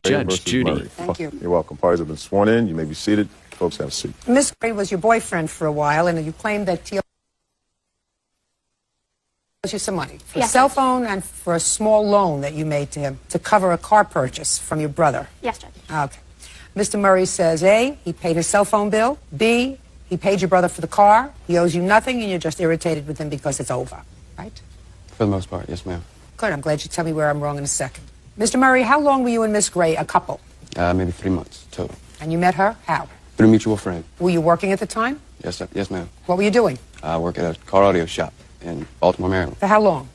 Judge Judy. Thank you. You're welcome. Parties have been sworn in. You may be seated. Folks, have a seat. Miss Gray was your boyfriend for a while, and you claimed that he owes you some money for a cell phone and for a small loan that you made to him to cover a car purchase from your brother. Yes, Judge. Okay. Mr. Murray says, A, he paid his cell phone bill. B, he paid your brother for the car. He owes you nothing, and you're just irritated with him because it's over, right? For the most part, yes, ma'am. Good. I'm glad you tell me where I'm wrong in a second. Mr. Murray, how long were you and Miss Gray a couple? Maybe 3 months total. And you met her? How? Through a mutual friend. Were you working at the time? Yes, sir. Yes, ma'am. What were you doing? I work at a car audio shop in Baltimore, Maryland. For how long?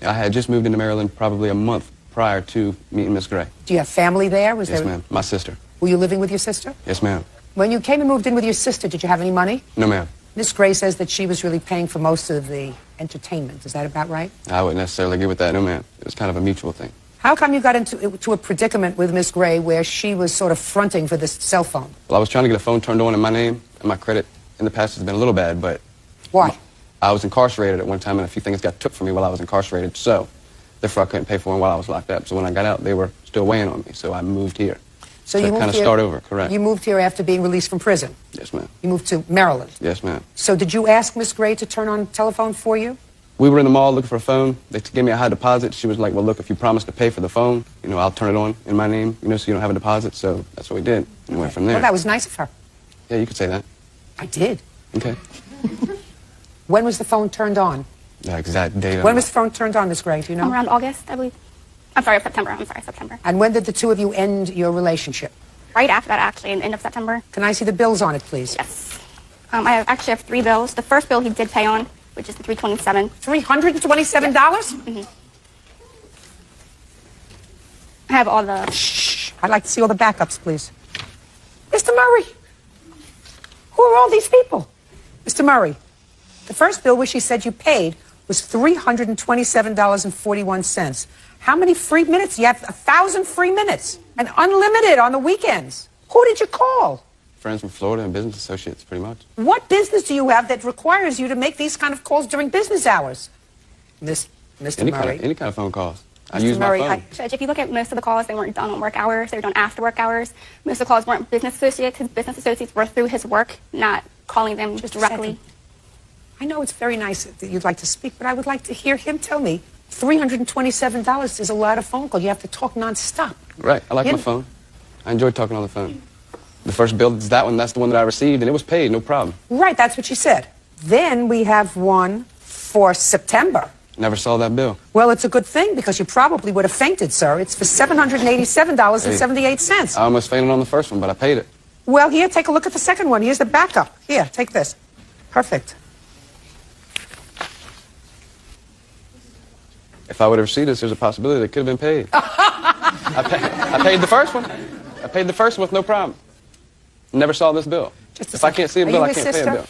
I had just moved into Maryland probably a month prior to meeting Miss Gray. Do you have family there? Yes, ma'am. My sister. Were you living with your sister? Yes, ma'am. When you came and moved in with your sister, did you have any money? No, ma'am. Miss Gray says that she was really paying for most of the entertainment. Is that about right? I wouldn't necessarily agree with that, no, ma'am. It was kind of a mutual thing. How come you got into a predicament with Miss Gray where she was sort of fronting for this cell phone? Well, I was trying to get a phone turned on in my name, and my credit in the past has been a little bad, but... Why? I was incarcerated at one time, and a few things got took from me while I was incarcerated, so therefore I couldn't pay for them while I was locked up. So when I got out, they were still weighing on me, so I moved here. So you moved kind of here, start over, correct. You moved here after being released from prison? Yes, ma'am. You moved to Maryland? Yes, ma'am. So did you ask Miss Gray to turn on telephone for you? We were in the mall looking for a phone. They gave me a high deposit. She was like, well, look, if you promise to pay for the phone, I'll turn it on in my name, so you don't have a deposit. So that's what we did. And went from there. Well, that was nice of her. Yeah, you could say that. I did. Okay. When was the phone turned on? The exact date. When was the phone turned on, Miss Gray? Do you know? Around August, I believe. September. September. And when did the two of you end your relationship? Right after that, actually, in the end of September. Can I see the bills on it, please? Yes. I actually have 3 bills. The first bill he did pay on, which is the $327. $327? Yes. Mm-hmm. I have all the... Shh. I'd like to see all the backups, please. Mr. Murray, who are all these people? Mr. Murray, the first bill which she said you paid was $327.41. How many free minutes? You have 1,000 free minutes and unlimited on the weekends. Who did you call? Friends from Florida and business associates, pretty much. What business do you have that requires you to make these kind of calls during business hours? Mr. Murray. Any kind of phone calls. I Mr. use Murray, my phone. Judge, if you look at most of the calls, they weren't done on work hours. They were done after work hours. Most of the calls weren't business associates. His business associates were through his work, not calling them Just directly. I know it's very nice that you'd like to speak, but I would like to hear him tell me $327 is a lot of phone calls. You have to talk nonstop. Right. I like my phone. I enjoy talking on the phone. The first bill is that one. That's the one that I received, and it was paid, no problem. Right, that's what she said. Then we have one for September. Never saw that bill. Well, it's a good thing because you probably would have fainted, sir. It's for $787.78. I almost fainted on the first one, but I paid it. Well, here, take a look at the second one. Here's the backup. Here, take this. Perfect. If I would have received this, there's a possibility that it could have been paid. I paid the first one. I paid the first one with no problem. Never saw this bill. If I can't see a bill, I can't pay a bill.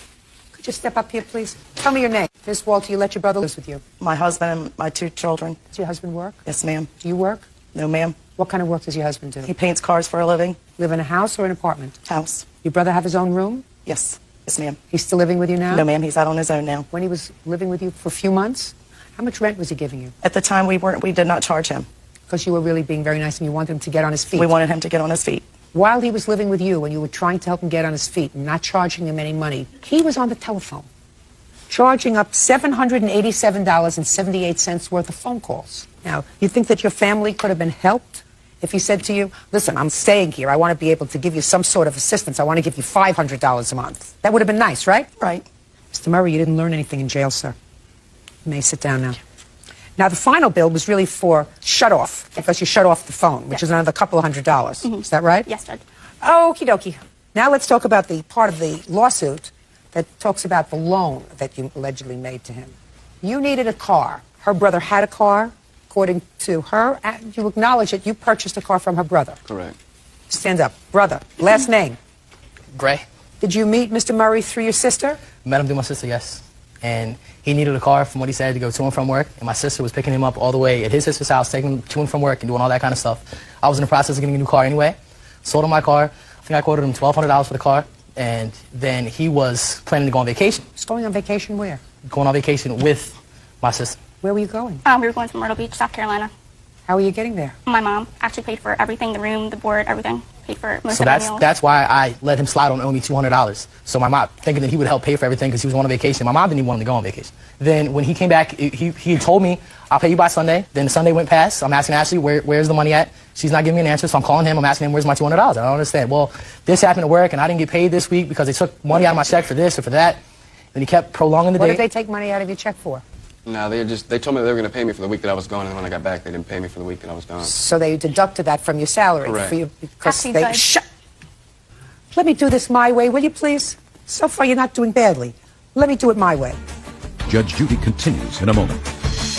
Could you step up here, please? Tell me your name. Miss Walter, you let your brother live with you? My husband and my 2 children. Does your husband work? Yes, ma'am. Do you work? No, ma'am. What kind of work does your husband do? He paints cars for a living. Live in a house or an apartment? House. Your brother have his own room? Yes. Yes, ma'am. He's still living with you now? No, ma'am. He's out on his own now. When he was living with you for a few months, how much rent was he giving you? At the time, we did not charge him. Because you were really being very nice and you wanted him to get on his feet. We wanted him to get on his feet. While he was living with you and you were trying to help him get on his feet and not charging him any money, he was on the telephone, charging up $787.78 worth of phone calls. Now, you think that your family could have been helped if he said to you, listen, I'm staying here. I want to be able to give you some sort of assistance. I want to give you $500 a month. That would have been nice, right? Right. Mr. Murray, you didn't learn anything in jail, sir. You may sit down now. Now, the final bill was really for shut-off, because you shut off the phone, which is another couple of $100. Mm-hmm. Is that right? Yes, Judge. Okie dokie. Now let's talk about the part of the lawsuit that talks about the loan that you allegedly made to him. You needed a car. Her brother had a car. According to her, and you acknowledge that you purchased a car from her brother. Correct. Stand up. Brother. Last name? Gray. Did you meet Mr. Murray through your sister? Met him through my sister, yes. And he needed a car, from what he said, to go to and from work. And my sister was picking him up all the way at his sister's house, taking him to and from work and doing all that kind of stuff. I was in the process of getting a new car anyway. Sold him my car. I think I quoted him $1,200 for the car. And then he was planning to go on vacation. He's going on vacation where? Going on vacation with my sister. Where were you going? We were going to Myrtle Beach, South Carolina. How are you getting there? My mom actually paid for everything, the room, the board, everything. Paid for most So of the meals. that's why I let him slide on owe me $200. So my mom, thinking that he would help pay for everything because he was on a vacation. My mom didn't even want him to go on vacation. Then when he came back, he told me, I'll pay you by Sunday. Then Sunday went past. I'm asking Ashley, where's the money at? She's not giving me an answer, so I'm calling him. I'm asking him, where's my $200? I don't understand. Well, this happened at work, and I didn't get paid this week because they took money out of my check for this or for that. Then he kept prolonging the What date. did they take money out of your check for? No, they told me they were going to pay me for the week that I was gone, and when I got back, they didn't pay me for the week that I was gone. So they deducted that from your salary. Correct. For you because Actually, they... Judge. Shut! Let me do this my way, will you please? So far, you're not doing badly. Let me do it my way. Judge Judy continues in a moment.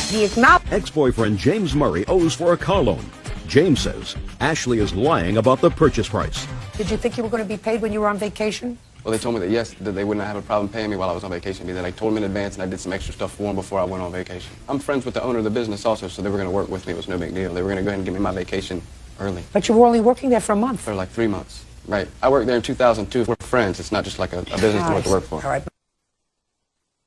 He acknowledged... Ex-boyfriend James Murray owes for a car loan. James says Ashley is lying about the purchase price. Did you think you were going to be paid when you were on vacation? Well, they told me that, yes, that they wouldn't have a problem paying me while I was on vacation, because I told them in advance, and I did some extra stuff for them before I went on vacation. I'm friends with the owner of the business also, so they were going to work with me. It was no big deal. They were going to go ahead and give me my vacation early. But you were only working there for a month. For like 3 months. Right. I worked there in 2002. We're friends. It's not just like a business to work for. All right.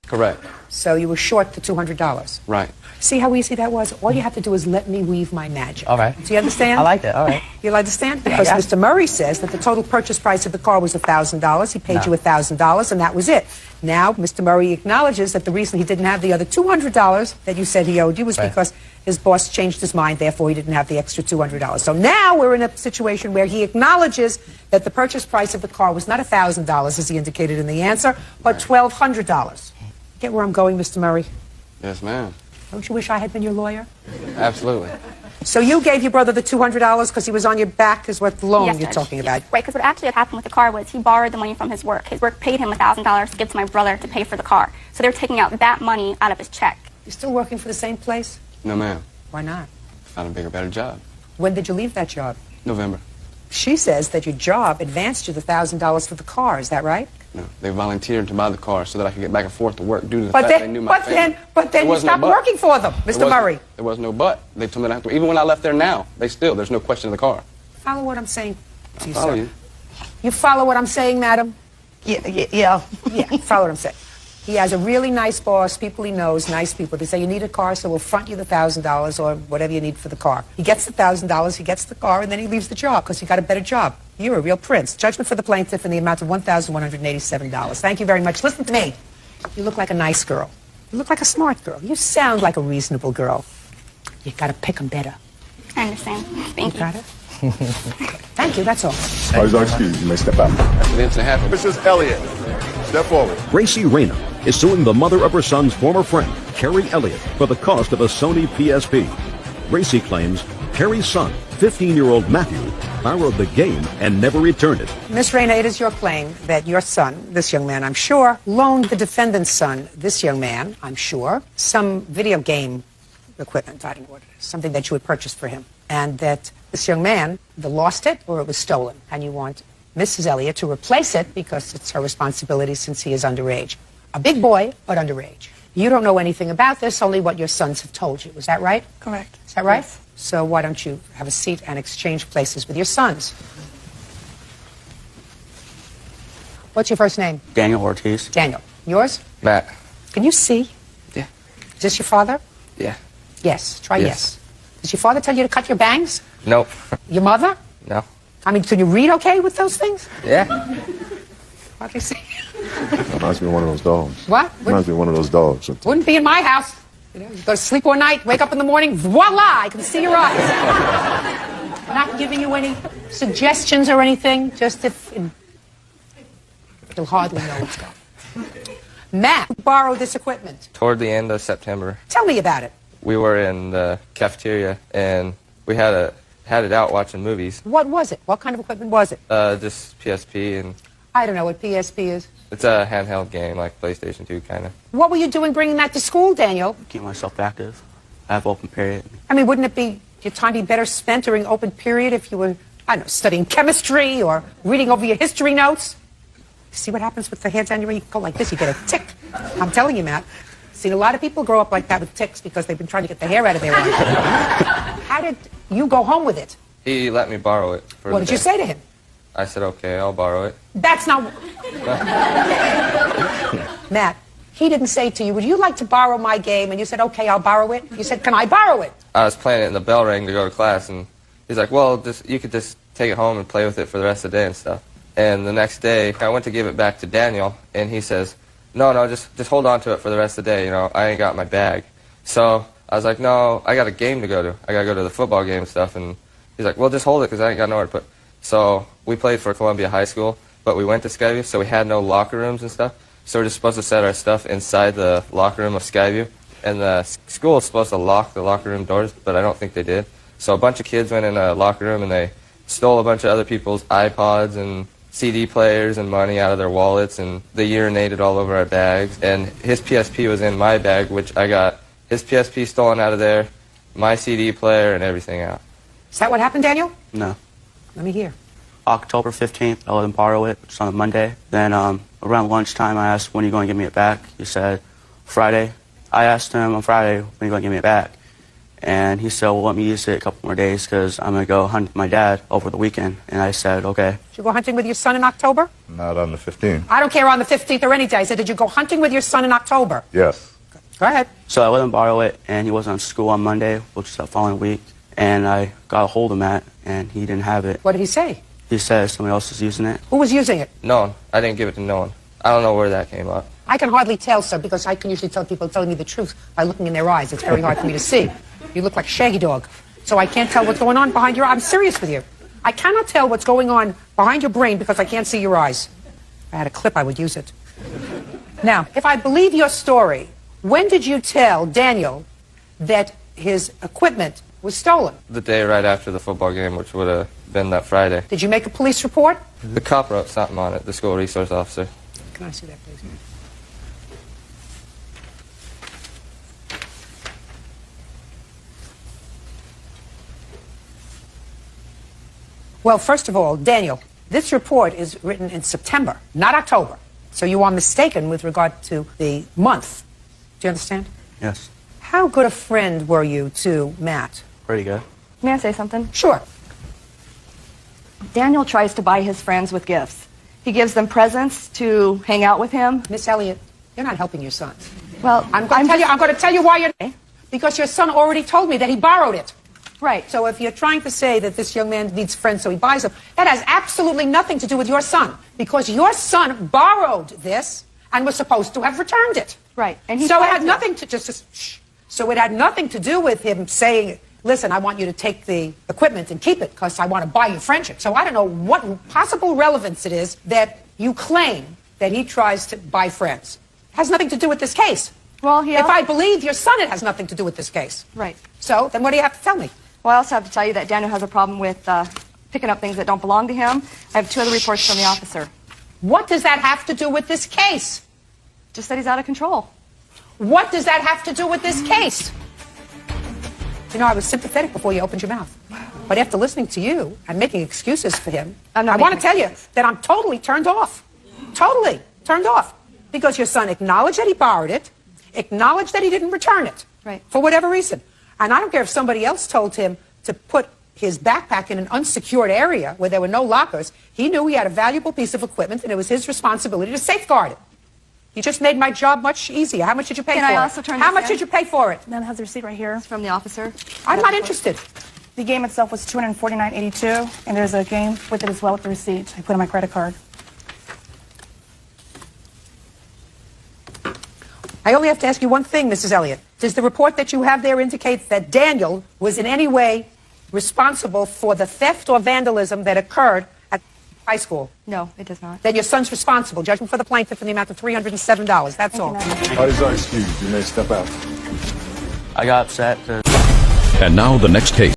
Correct. So you were short the $200. Right. See how easy that was? All you have to do is let me weave my magic. All right. Do you understand? I like that. All right. You understand? Because Yeah. Mr. Murray says that the total purchase price of the car was $1,000. He paid you $1,000, and that was it. Now, Mr. Murray acknowledges that the reason he didn't have the other $200 that you said he owed you was Right. because his boss changed his mind, therefore he didn't have the extra $200. So now we're in a situation where he acknowledges that the purchase price of the car was not $1,000, as he indicated in the answer, but $1,200. Get where I'm going, Mr. Murray? Yes, ma'am. Don't you wish I had been your lawyer? Absolutely. So you gave your brother the $200 because he was on your back, is what the loan Yes, you're Judge. talking about. Right, because what actually had happened with the car was he borrowed the money from his work. His work paid him $1,000 to give to my brother to pay for the car. So they were taking out that money out of his check. You're still working for the same place? No, ma'am. Why not? Found a bigger, better job. When did you leave that job? November. She says that your job advanced you the $1,000 for the car. Is that right? No. They volunteered to buy the car so that I could get back and forth to work due to the But fact they knew my family. then There you was no stopped but. working for them, There Mr. was- Murray. There was no but. They told me that I have to, even when I left there now, there's no question of the car. Follow what I'm saying to you, Follow sir. you. You follow what I'm saying, madam? Yeah. Yeah, follow what I'm saying. He has a really nice boss, people he knows, nice people. They say, you need a car, so we'll front you the $1,000 or whatever you need for the car. He gets the $1,000, he gets the car, and then he leaves the job because he got a better job. You're a real prince. Judgment for the plaintiff in the amount of $1,187. Thank you very much. Listen to me. You look like a nice girl. You look like a smart girl. You sound like a reasonable girl. You got to pick them better. I understand. Thank you. Got it? Thank you, that's all. All right, excuse me. You may step out. After the incident happened, Mrs. Elliott, step forward. Gracie Reyna is suing the mother of her son's former friend, Carrie Elliott, for the cost of a Sony PSP. Gracie claims Carrie's son, 15-year-old Matthew, borrowed the game and never returned it. Miss Reyna, it is your claim that your son, this young man, I'm sure, loaned the defendant's son, this young man, I'm sure, some video game equipment, I don't know what it is, something that you had purchased for him, and that this young man either lost it or it was stolen, and you want Mrs. Elliott to replace it because it's her responsibility since he is underage. A big boy, but underage. You don't know anything about this, only what your sons have told you. Is that right? Correct. Is that right? Yes. So why don't you have a seat and exchange places with your sons? What's your first name? Daniel Ortiz. Daniel. Yours? Matt. Can you see? Yeah. Is this your father? Yeah. Yes. Try yes. Yes. Does your father tell you to cut your bangs? Nope. Your mother? No. I mean, can you read okay with those things? Yeah. What do you see? Reminds me of one of those dogs. What? Reminds me of one of those dogs. Wouldn't be in my house. You know, you go to sleep one night, wake up in the morning, voila, I can see your eyes. Not giving you any suggestions or anything, just if you'll hardly know what's going on. Matt, who borrowed this equipment? Toward the end of September, Tell me about it. we were in the cafeteria and we had it out watching movies. What was it? What kind of equipment was it? Just PSP, and I don't know what PSP is. it's a handheld game like PlayStation 2 kind of. What were you doing bringing that to school, Daniel? Keep myself active. I have open period. I mean, wouldn't it be your time be better spent during open period if you were, I don't know, studying chemistry or reading over your history notes? See what happens with the hair down your ear? You go like this, you get a tick. I'm telling you, Matt. Seen a lot of people grow up like that with ticks because they've been trying to get the hair out of their eyes. How did you go home with it? He let me borrow it. For What the did you day. say to him? I said, okay, I'll borrow it. That's not... Matt, He didn't say to you, would you like to borrow my game? And you said, okay, I'll borrow it. You said, can I borrow it? I was playing it and the bell rang to go to class, and he's like, well, you could just take it home and play with it for the rest of the day and stuff. And the next day, I went to give it back to Daniel, and he says, no, just hold on to it for the rest of the day. You know, I ain't got my bag. So I was like, no, I got a game to go to. I got to go to the football game and stuff. And he's like, well, just hold it because I ain't got nowhere to put it. So we played for Columbia High School, but we went to Skyview, so we had no locker rooms and stuff. So we're just supposed to set our stuff inside the locker room of Skyview. And the school is supposed to lock the locker room doors, but I don't think they did. So a bunch of kids went in a locker room and they stole a bunch of other people's iPods and CD players and money out of their wallets, and they urinated all over our bags. And his PSP was in my bag, which I got his PSP stolen out of there, my CD player, and everything out. Is that what happened, Daniel? No. Let me hear. October 15th, I let him borrow it, which is on a Monday. Then around lunchtime, I asked, when are you going to give me it back? He said, Friday. I asked him on Friday, when are you going to give me it back? And he said, well, let me use it a couple more days because I'm going to go hunt with my dad over the weekend. And I said, okay. Did you go hunting with your son in October? Not on the 15th. I don't care on the 15th or any day. I said, did you go hunting with your son in October? Yes. Go ahead. So I let him borrow it, and he wasn't on school on Monday, which is the following week. And I got a hold of him and he didn't have it. What did he say? He said somebody else is using it. Who was using it? No one. I didn't give it to no one. I don't know where that came up. I can hardly tell, sir, because I can usually tell people telling me the truth by looking in their eyes. It's very hard for me to see. You look like a shaggy dog. So I can't tell what's going on behind your eyes. I'm serious with you. I cannot tell what's going on behind your brain because I can't see your eyes. If I had a clip, I would use it. Now, if I believe your story, when did you tell Daniel that his equipment was stolen? The day right after the football game, which would have been that Friday. Did you make a police report? The cop wrote something on it, the school resource officer. Can I see that, please? Well, first of all, Daniel, this report is written in September, not October. So you are mistaken with regard to the month. Do you understand? Yes. How good a friend were you to Matt? Pretty good. May I say something? Sure. Daniel tries to buy his friends with gifts. He gives them presents to hang out with him. Miss Elliott, you're not helping your son. Well, I'm going to tell you why you're... Because your son already told me that he borrowed it. Right. So if you're trying to say that this young man needs friends so he buys them, that has absolutely nothing to do with your son. Because your son borrowed this and was supposed to have returned it. Right. And he so it had nothing to shh. So it had nothing to do with him saying, listen, I want you to take the equipment and keep it because I want to buy you friendship. So I don't know what possible relevance it is that you claim that he tries to buy friends. It has nothing to do with this case. Well, if I believe your son, it has nothing to do with this case. Right. So then what do you have to tell me? Well, I also have to tell you that Daniel has a problem with picking up things that don't belong to him. I have 2 other reports from the officer. What does that have to do with this case? Just that he's out of control. What does that have to do with this case? You know, I was sympathetic before you opened your mouth. But after listening to you and making excuses for him, I want to tell you that I'm totally turned off. Totally turned off. Because your son acknowledged that he borrowed it, acknowledged that he didn't return it. Right. For whatever reason. And I don't care if somebody else told him to put his backpack in an unsecured area where there were no lockers. He knew he had a valuable piece of equipment and it was his responsibility to safeguard it. You just made my job much easier. How much did you pay for it? Can I also turn How this much in? did you pay for it? That has the receipt right here. It's from the officer. I'm not interested. The game itself was $249.82, and there's a game with it as well with the receipt. I put in my credit card. I only have to ask you one thing, Mrs. Elliott. Does the report that you have there indicate that Daniel was in any way responsible for the theft or vandalism that occurred at high school? No, it does not. Then your son's responsible. Judgment for the plaintiff in the amount of $307. That's all. What is our excuse? You may step out. I got upset because... And now the next case.